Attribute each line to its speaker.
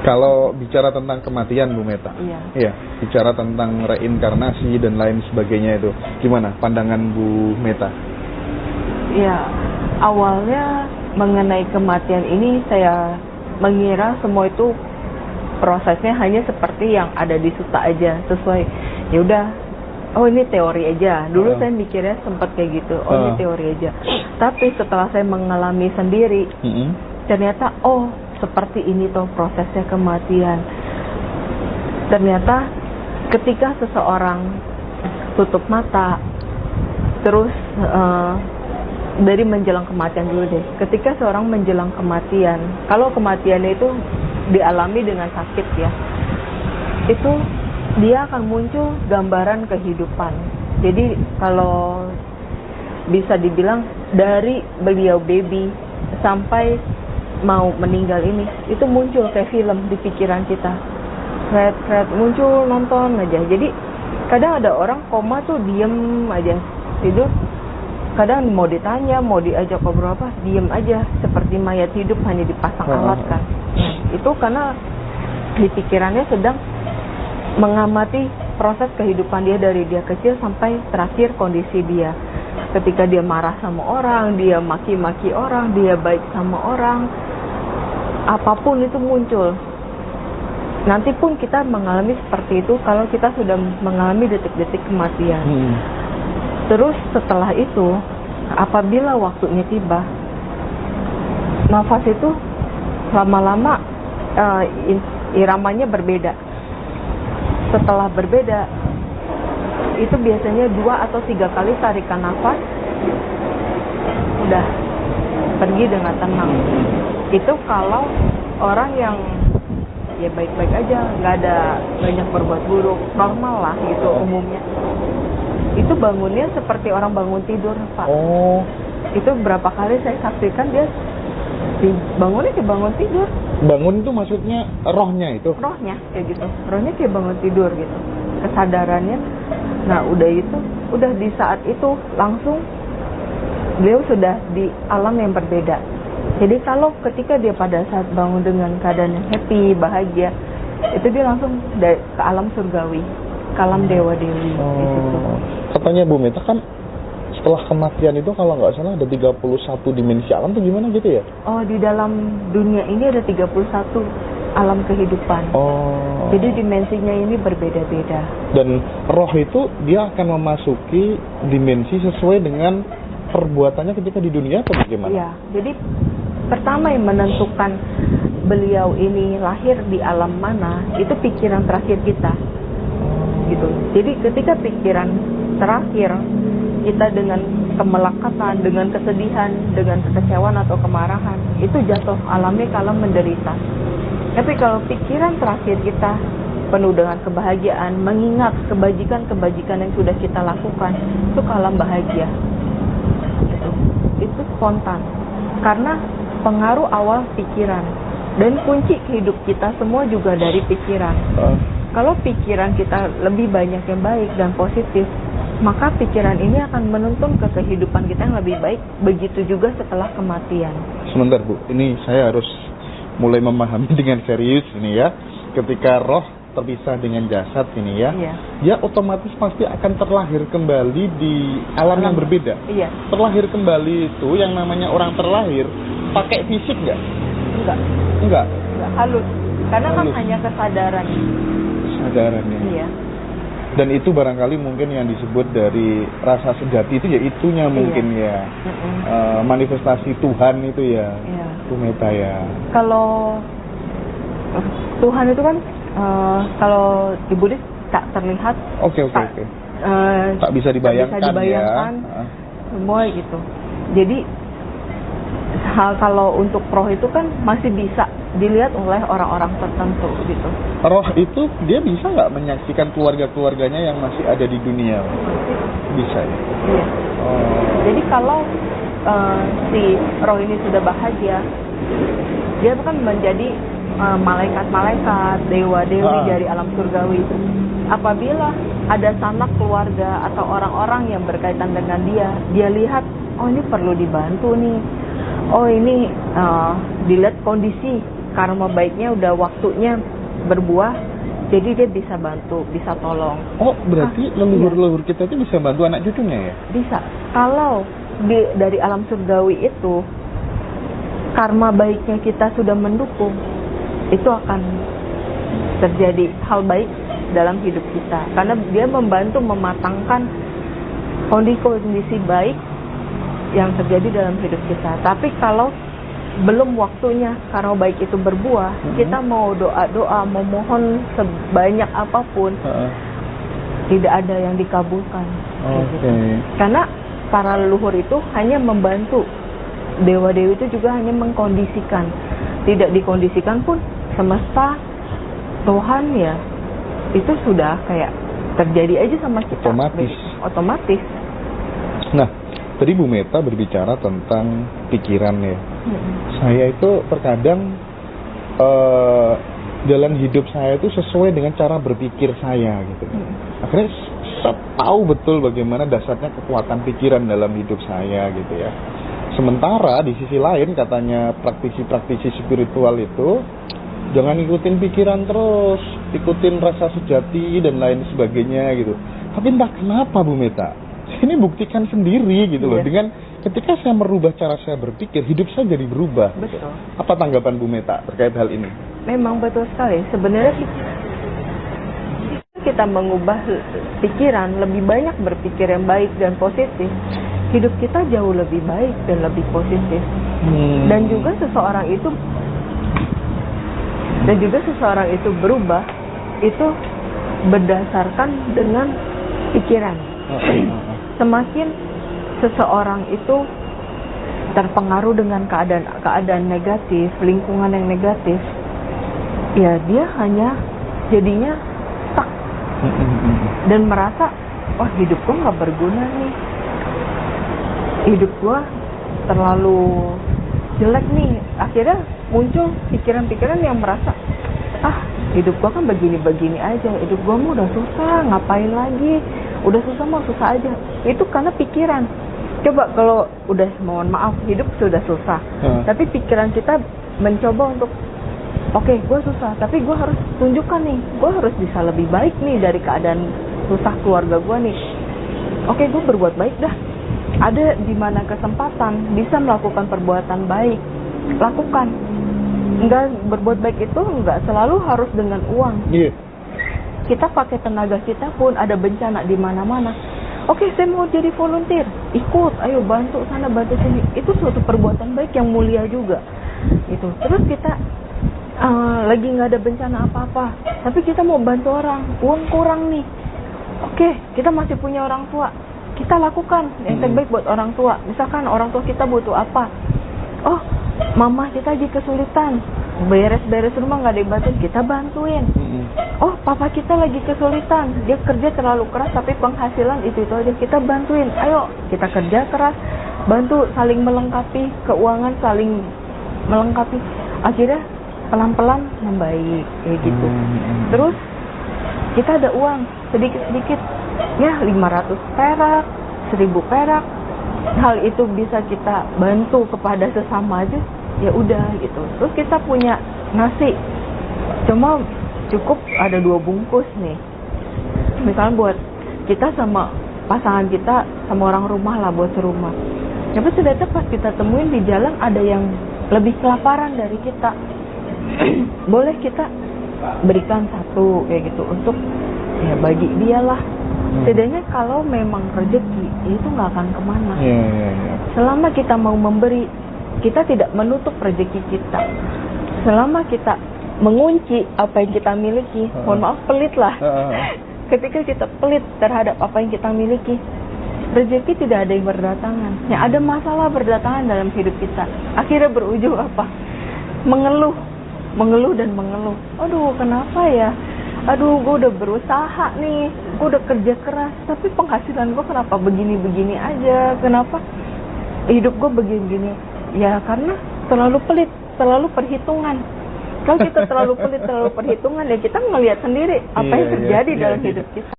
Speaker 1: Kalau bicara tentang kematian Bu Meta,
Speaker 2: iya,
Speaker 1: bicara tentang reinkarnasi dan lain sebagainya itu, gimana pandangan Bu Meta?
Speaker 2: Iya, awalnya mengenai kematian ini saya mengira semua itu prosesnya hanya seperti yang ada di suta aja, sesuai ya udah, oh ini teori aja. Dulu saya mikirnya sempat kayak gitu, oh ini teori aja. Tapi setelah saya mengalami sendiri, ternyata oh seperti ini tuh prosesnya kematian. Ternyata ketika seseorang tutup mata, terus dari menjelang kematian dulu deh. Ketika seorang menjelang kematian, kalau kematiannya itu dialami dengan sakit ya, itu dia akan muncul gambaran kehidupan. Jadi kalau bisa dibilang dari beliau baby sampai mau meninggal ini, itu muncul kayak film di pikiran kita. Thread muncul, nonton aja. Jadi kadang ada orang koma tuh diem aja, tidur. Kadang mau ditanya, mau diajak ngobrol apa, diem aja, seperti mayat hidup hanya dipasang alat kan. Itu karena di pikirannya sedang mengamati proses kehidupan dia dari dia kecil sampai terakhir kondisi dia. Ketika dia marah sama orang, dia maki-maki orang, dia baik sama orang, apapun itu muncul. Nanti pun kita mengalami seperti itu kalau kita sudah mengalami detik-detik kematian. Terus setelah itu, apabila waktunya tiba, nafas itu lama-lama iramanya berbeda. Setelah berbeda, itu biasanya 2 atau 3 kali tarikan nafas, udah pergi dengan tenang. Itu kalau orang yang ya baik-baik aja, nggak ada banyak berbuat buruk, normal lah gitu umumnya. Itu bangunnya seperti orang bangun tidur, Pak.
Speaker 1: Oh.
Speaker 2: Itu berapa kali saya saksikan dia bangunnya kayak bangun tidur.
Speaker 1: Bangun itu maksudnya rohnya itu?
Speaker 2: Rohnya kayak gitu. Rohnya kayak bangun tidur gitu. Kesadarannya. Nah, udah itu, udah di saat itu langsung beliau sudah di alam yang berbeda. Jadi kalau ketika dia pada saat bangun dengan keadaan yang happy, bahagia, itu dia langsung ke alam surgawi, ke alam dewa-dewi.
Speaker 1: Katanya Bu Meta kan setelah kematian itu kalau nggak salah ada 31 dimensi alam tuh gimana gitu ya? Oh,
Speaker 2: di dalam dunia ini ada 31 alam kehidupan.
Speaker 1: Oh.
Speaker 2: Jadi dimensinya ini berbeda-beda.
Speaker 1: Dan roh itu dia akan memasuki dimensi sesuai dengan perbuatannya ketika di dunia atau bagaimana?
Speaker 2: Iya, jadi pertama yang menentukan beliau ini lahir di alam mana, itu pikiran terakhir kita. Gitu. Jadi ketika pikiran terakhir kita dengan kemelekatan, dengan kesedihan, dengan kekecewaan atau kemarahan, itu jatuh alamnya ke alam menderita. Tapi kalau pikiran terakhir kita penuh dengan kebahagiaan, mengingat kebajikan-kebajikan yang sudah kita lakukan, itu ke alam bahagia. Itu spontan. Karena pengaruh awal pikiran. Dan kunci hidup kita semua juga dari pikiran. Kalau pikiran kita lebih banyak yang baik dan positif, maka pikiran ini akan menuntun ke kehidupan kita yang lebih baik. Begitu juga setelah kematian.
Speaker 1: Sebentar Bu, ini saya harus mulai memahami dengan serius ini ya. Ketika roh terpisah dengan jasad ini ya, dia otomatis pasti akan terlahir kembali di alam yang berbeda.
Speaker 2: Iya.
Speaker 1: Terlahir kembali itu yang namanya orang terlahir pakai fisik nggak? Enggak.
Speaker 2: Halus. Karena kan hanya kesadaran.
Speaker 1: Kesadarannya.
Speaker 2: Iya.
Speaker 1: Dan itu barangkali mungkin yang disebut dari rasa sejati itu ya itunya mungkin ya. Manifestasi Tuhan itu ya. Bu Meta ya.
Speaker 2: Kalau Tuhan itu kan kalau di Buddhis tak terlihat.
Speaker 1: Oke. Tak bisa dibayangkan ya.
Speaker 2: Semua gitu. Jadi kalau untuk roh itu kan masih bisa dilihat oleh orang-orang tertentu gitu.
Speaker 1: Roh itu dia bisa nggak menyaksikan keluarga-keluarganya yang masih ada di dunia? Bisa ya?
Speaker 2: Iya. Jadi kalau si roh ini sudah bahagia, dia kan menjadi malaikat-malaikat, dewa-dewi dari alam surgawi. Apabila ada sanak keluarga atau orang-orang yang berkaitan dengan dia lihat, oh ini perlu dibantu nih. Oh ini dilihat kondisi karma baiknya udah waktunya berbuah, jadi dia bisa bantu, bisa tolong.
Speaker 1: Oh, berarti leluhur-leluhur kita itu bisa bantu anak cucunya ya?
Speaker 2: Bisa. Kalau dari alam surgawi itu karma baiknya kita sudah mendukung, itu akan terjadi hal baik dalam hidup kita, karena dia membantu mematangkan kondisi-kondisi baik yang terjadi dalam hidup kita. Tapi kalau belum waktunya karma baik itu berbuah, kita mau doa-doa, mau mohon sebanyak apapun, tidak ada yang dikabulkan. Karena para leluhur itu hanya membantu, dewa-dewi itu juga hanya mengkondisikan. Tidak dikondisikan pun semesta, Tuhan ya, itu sudah kayak terjadi aja sama kita. Otomatis.
Speaker 1: Nah, tadi Bu Meta berbicara tentang pikiran ya. Saya itu terkadang jalan hidup saya itu sesuai dengan cara berpikir saya gitu. Akhirnya saya tahu betul bagaimana dasarnya kekuatan pikiran dalam hidup saya gitu ya. Sementara di sisi lain katanya praktisi-praktisi spiritual itu jangan ikutin pikiran terus, ikutin rasa sejati dan lain sebagainya gitu. Tapi entah kenapa Bu Meta, ini buktikan sendiri gitu loh. Dengan ketika saya merubah cara saya berpikir, hidup saya jadi berubah.
Speaker 2: Betul.
Speaker 1: Apa tanggapan Bu Meta terkait hal ini?
Speaker 2: Memang betul sekali. Sebenarnya kita mengubah pikiran, lebih banyak berpikir yang baik dan positif, hidup kita jauh lebih baik dan lebih positif. Dan juga seseorang itu berubah itu berdasarkan dengan pikiran. Semakin seseorang itu terpengaruh dengan keadaan negatif, lingkungan yang negatif, ya dia hanya jadinya stuck dan merasa, wah hidup gua nggak berguna nih, hidup gua terlalu jelek nih. Akhirnya muncul pikiran-pikiran yang merasa, hidup gua kan begini-begini aja, hidup gua mah udah susah, ngapain lagi, udah susah mah susah aja. Itu karena pikiran. Coba kalau udah, mohon maaf, hidup sudah susah, tapi pikiran kita mencoba untuk, oke, gua susah, tapi gua harus tunjukkan nih, gua harus bisa lebih baik nih dari keadaan susah keluarga gua nih. Oke, gua berbuat baik dah. Ada di mana kesempatan bisa melakukan perbuatan baik, lakukan. Enggak, berbuat baik itu enggak selalu harus dengan uang. Kita pakai tenaga kita pun, ada bencana di mana-mana. Oke, saya mau jadi volunteer, ikut, ayo bantu sana, bantu sini. Itu suatu perbuatan baik yang mulia juga. Itu. Terus kita lagi nggak ada bencana apa-apa, tapi kita mau bantu orang, uang kurang nih. Oke, kita masih punya orang tua, kita lakukan yang terbaik buat orang tua. Misalkan orang tua kita butuh apa, oh mama kita lagi kesulitan, beres-beres rumah nggak ada yang bantuin, kita bantuin. Oh papa kita lagi kesulitan, dia kerja terlalu keras tapi penghasilan itu aja, kita bantuin. Ayo kita kerja keras, bantu, saling melengkapi, keuangan saling melengkapi. Akhirnya pelan-pelan membaik kayak gitu. Terus kita ada uang sedikit-sedikit, ya 500 perak, 1000 perak, hal itu bisa kita bantu kepada sesama aja, ya udah gitu. Terus kita punya nasi, cuma cukup ada 2 bungkus nih, misalnya buat kita sama pasangan kita, sama orang rumah lah, buat serumah. Tapi ternyata pas kita temuin di jalan ada yang lebih kelaparan dari kita, boleh kita berikan 1 kayak gitu, untuk ya bagi dia lah. Setidaknya kalau memang rezeki itu nggak akan kemana. Selama kita mau memberi, kita tidak menutup rezeki kita. Selama kita mengunci apa yang kita miliki, mohon maaf, pelit lah. Ketika kita pelit terhadap apa yang kita miliki, rezeki tidak ada yang berdatangan. Yang ada masalah berdatangan dalam hidup kita. Akhirnya berujung apa? Mengeluh dan mengeluh. Aduh, kenapa ya? Aduh, gue udah berusaha nih, gue udah kerja keras, tapi penghasilan gue kenapa begini-begini aja? Kenapa hidup gue begini-begini? Ya karena terlalu pelit, terlalu perhitungan. Kalau kita terlalu pelit, terlalu perhitungan, ya kita ngelihat sendiri apa yang terjadi dalam hidup kita.